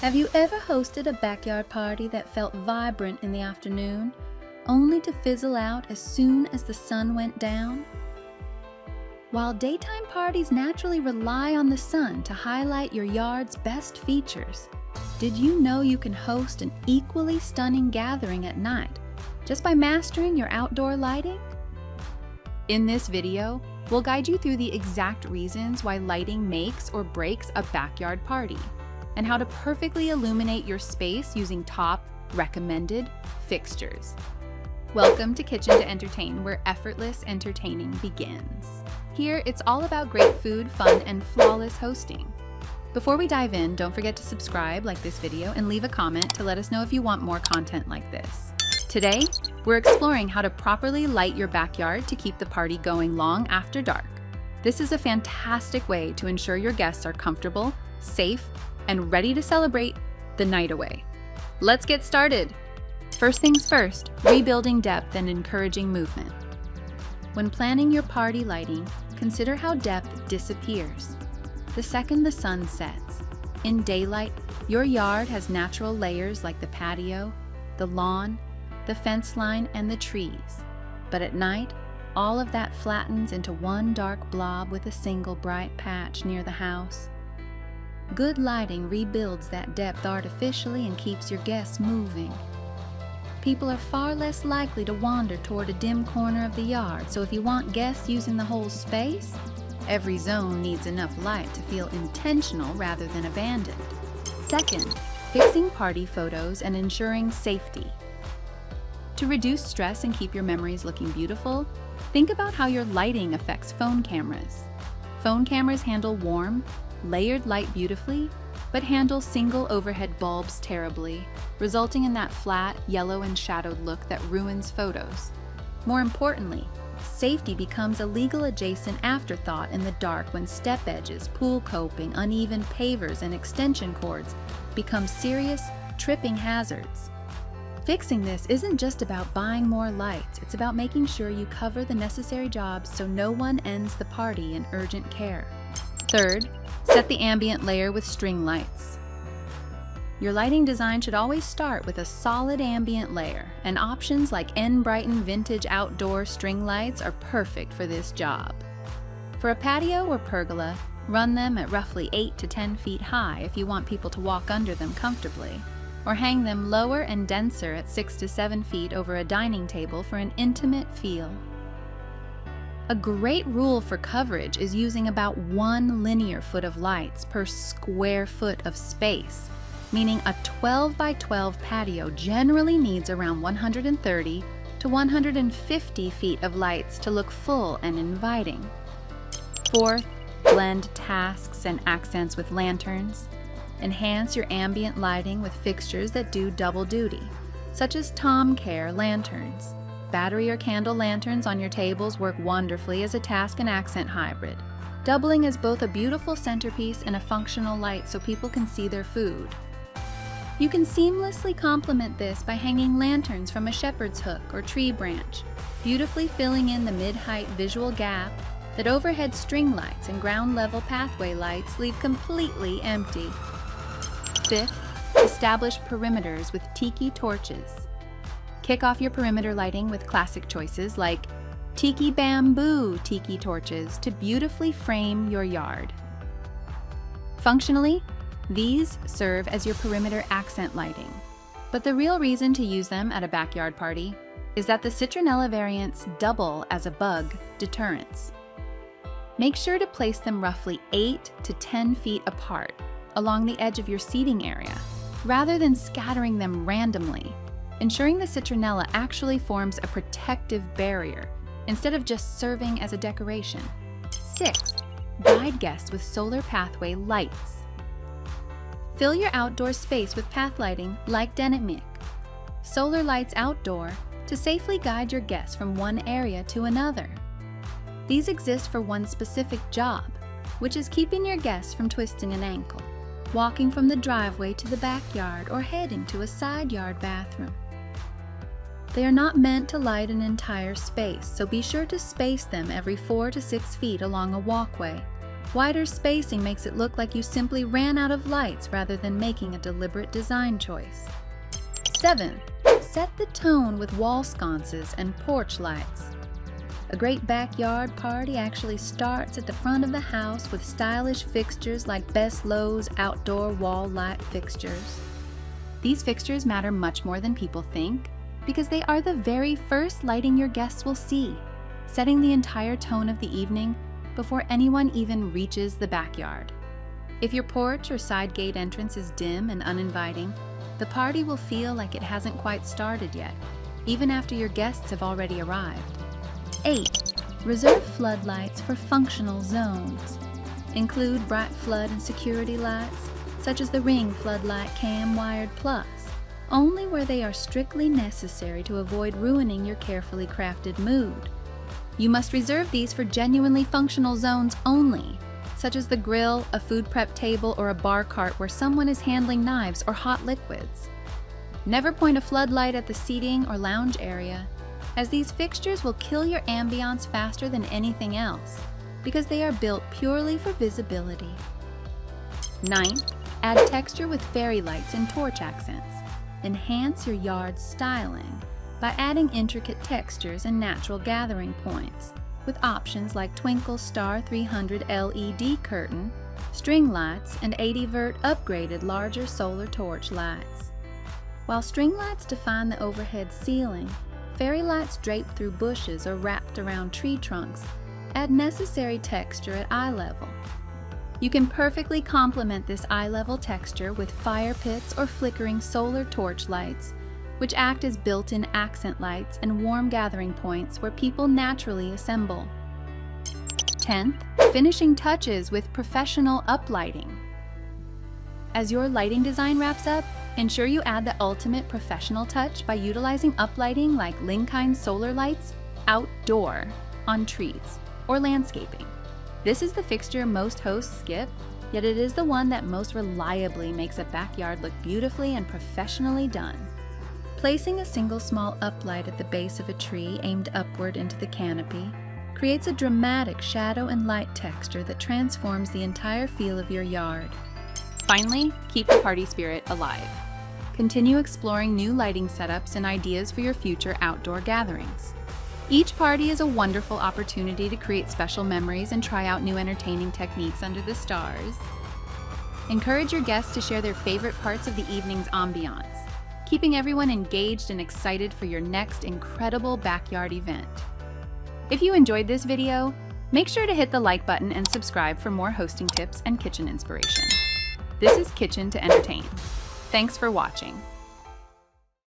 Have you ever hosted a backyard party that felt vibrant in the afternoon, only to fizzle out as soon as the sun went down? While daytime parties naturally rely on the sun to highlight your yard's best features, did you know you can host an equally stunning gathering at night just by mastering your outdoor lighting? In this video, we'll guide you through the exact reasons why lighting makes or breaks a backyard party, and how to perfectly illuminate your space using top recommended fixtures. Welcome to Kitchen to Entertain, where effortless entertaining begins. Here, it's all about great food, fun, and flawless hosting. Before we dive in, don't forget to subscribe, like this video, and leave a comment to let us know if you want more content like this. Today, we're exploring how to properly light your backyard to keep the party going long after dark. This is a fantastic way to ensure your guests are comfortable, safe, and ready to celebrate the night away. Let's get started. First things first, rebuilding depth and encouraging movement. When planning your party lighting, consider how depth disappears the second the sun sets. In daylight, your yard has natural layers like the patio, the lawn, the fence line, and the trees. But at night, all of that flattens into one dark blob with a single bright patch near the house. Good lighting rebuilds that depth artificially and keeps your guests moving. People are far less likely to wander toward a dim corner of the yard, so if you want guests using the whole space, every zone needs enough light to feel intentional rather than abandoned. Second, fixing party photos and ensuring safety. To reduce stress and keep your memories looking beautiful, think about how your lighting affects phone cameras. Phone cameras handle warm, layered light beautifully, but handle single overhead bulbs terribly, resulting in that flat, yellow and shadowed look that ruins photos. More importantly, safety becomes a legal adjacent afterthought in the dark when step edges, pool coping, uneven pavers, and extension cords become serious, tripping hazards. Fixing this isn't just about buying more lights, it's about making sure you cover the necessary jobs so no one ends the party in urgent care. Third, set the ambient layer with string lights. Your lighting design should always start with a solid ambient layer, and options like N-Brighten vintage outdoor string lights are perfect for this job. For a patio or pergola, run them at roughly 8 to 10 feet high if you want people to walk under them comfortably, or hang them lower and denser at 6 to 7 feet over a dining table for an intimate feel. A great rule for coverage is using about 1 linear foot of lights per square foot of space, meaning a 12 by 12 patio generally needs around 130 to 150 feet of lights to look full and inviting. Fourth, blend tasks and accents with lanterns. Enhance your ambient lighting with fixtures that do double duty, such as Tom Care lanterns. Battery or candle lanterns on your tables work wonderfully as a task and accent hybrid, doubling as both a beautiful centerpiece and a functional light so people can see their food. You can seamlessly complement this by hanging lanterns from a shepherd's hook or tree branch, beautifully filling in the mid-height visual gap that overhead string lights and ground-level pathway lights leave completely empty. Fifth, establish perimeters with Tiki torches. Kick off your perimeter lighting with classic choices like Tiki bamboo Tiki torches to beautifully frame your yard. Functionally, these serve as your perimeter accent lighting, but the real reason to use them at a backyard party is that the citronella variants double as a bug deterrence. Make sure to place them roughly 8 to 10 feet apart along the edge of your seating area, rather than scattering them randomly, ensuring the citronella actually forms a protective barrier instead of just serving as a decoration. Sixth, guide guests with solar pathway lights. Fill your outdoor space with path lighting like Dynamic solar lights outdoor to safely guide your guests from one area to another. These exist for one specific job, which is keeping your guests from twisting an ankle, walking from the driveway to the backyard, or heading to a side yard bathroom. They are not meant to light an entire space, so be sure to space them every 4 to 6 feet along a walkway, Wider spacing makes it look like you simply ran out of lights rather than making a deliberate design choice. 7. Set the tone with wall sconces and porch lights. A great backyard party actually starts at the front of the house with stylish fixtures like Best Low's outdoor wall light fixtures. These fixtures matter much more than people think because they are the very first lighting your guests will see, setting the entire tone of the evening before anyone even reaches the backyard. If your porch or side gate entrance is dim and uninviting, the party will feel like it hasn't quite started yet, even after your guests have already arrived. 8. Reserve floodlights for functional zones. Include bright flood and security lights, such as the Ring Floodlight Cam Wired Plus, only where they are strictly necessary to avoid ruining your carefully crafted mood. You must reserve these for genuinely functional zones only, such as the grill, a food prep table, or a bar cart where someone is handling knives or hot liquids. Never point a floodlight at the seating or lounge area, as these fixtures will kill your ambiance faster than anything else, because they are built purely for visibility. 9. Add texture with fairy lights and torch accents. Enhance your yard's styling by adding intricate textures and natural gathering points, with options like Twinkle Star 300 LED curtain, string lights, and 80-vert upgraded larger solar torch lights. While string lights define the overhead ceiling, fairy lights draped through bushes or wrapped around tree trunks add necessary texture at eye level. You can perfectly complement this eye-level texture with fire pits or flickering solar torch lights, which act as built-in accent lights and warm gathering points where people naturally assemble. 10th, finishing touches with professional uplighting. As your lighting design wraps up, ensure you add the ultimate professional touch by utilizing uplighting like Linkind solar lights outdoor on trees or landscaping. This is the fixture most hosts skip, yet it is the one that most reliably makes a backyard look beautifully and professionally done. Placing a single small uplight at the base of a tree aimed upward into the canopy creates a dramatic shadow and light texture that transforms the entire feel of your yard. Finally, keep the party spirit alive. Continue exploring new lighting setups and ideas for your future outdoor gatherings. Each party is a wonderful opportunity to create special memories and try out new entertaining techniques under the stars. Encourage your guests to share their favorite parts of the evening's ambiance, keeping everyone engaged and excited for your next incredible backyard event. If you enjoyed this video, make sure to hit the like button and subscribe for more hosting tips and kitchen inspiration. This is Kitchen to Entertain. Thanks for watching.